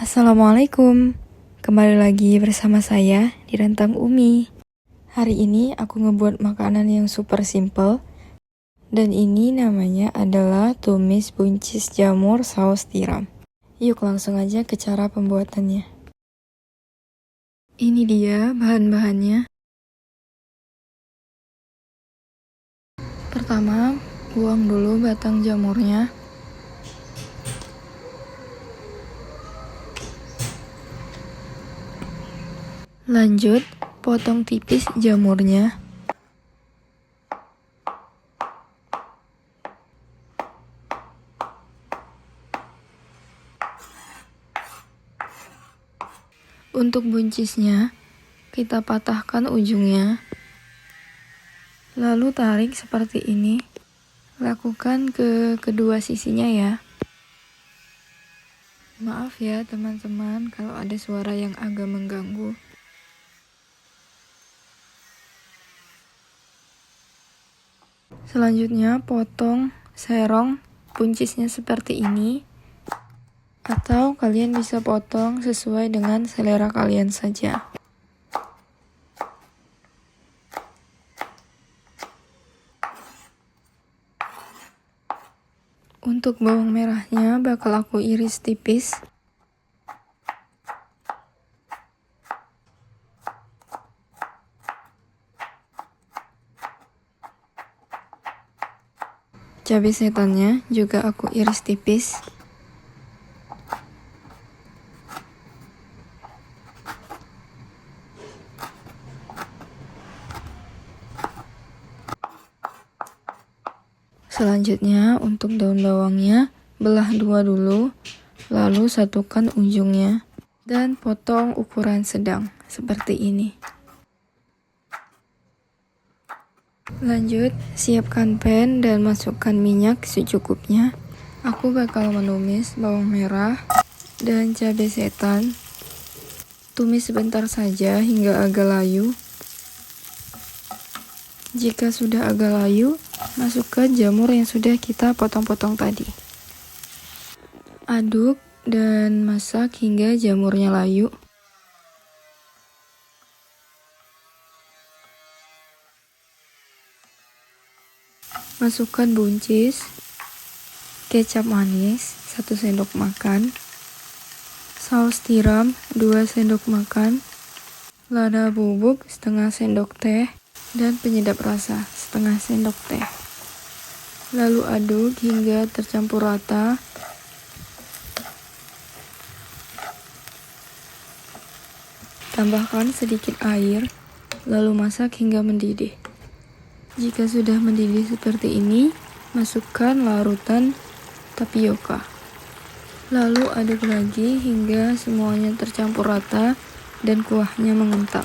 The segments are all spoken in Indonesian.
Assalamualaikum, kembali lagi bersama saya di Rentang Umi. Hari ini aku ngebuat makanan yang super simple, dan ini namanya adalah tumis buncis jamur saus tiram. Yuk langsung aja ke cara pembuatannya. Ini dia bahan-bahannya. Pertama, buang dulu batang jamurnya. Lanjut, potong tipis jamurnya. Untuk buncisnya, kita patahkan ujungnya. Lalu tarik seperti ini. Lakukan ke kedua sisinya ya. Maaf ya teman-teman kalau ada suara yang agak mengganggu. Selanjutnya potong serong buncisnya seperti ini, atau kalian bisa potong sesuai dengan selera kalian saja. Untuk bawang merahnya bakal aku iris tipis. Cabai setannya juga aku iris tipis. Selanjutnya untuk daun bawangnya belah dua dulu, lalu satukan ujungnya dan potong ukuran sedang seperti ini. Lanjut, siapkan pan dan masukkan minyak secukupnya. Aku bakal menumis bawang merah dan cabai setan. Tumis sebentar saja hingga agak layu. Jika sudah agak layu, masukkan jamur yang sudah kita potong-potong tadi. Aduk dan masak hingga jamurnya layu. Masukkan buncis, kecap manis 1 sendok makan, saus tiram 2 sendok makan, lada bubuk setengah sendok teh, dan penyedap rasa setengah sendok teh. Lalu aduk hingga tercampur rata. Tambahkan sedikit air, lalu masak hingga mendidih. Jika sudah mendidih seperti ini, masukkan larutan tapioka. Lalu aduk lagi hingga semuanya tercampur rata dan kuahnya mengental.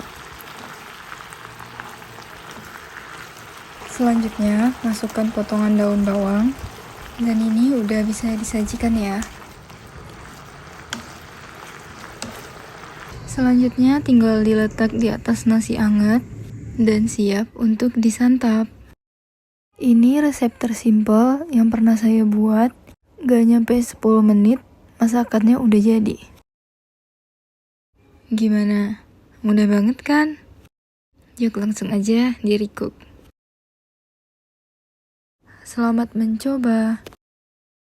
Selanjutnya, masukkan potongan daun bawang. Dan ini udah bisa disajikan ya. Selanjutnya tinggal diletak di atas nasi hangat dan siap untuk disantap. Ini resep tersimpel yang pernah saya buat, gak nyampe 10 menit, masakannya udah jadi. Gimana? Mudah banget kan? Yuk langsung aja di recook. Selamat mencoba.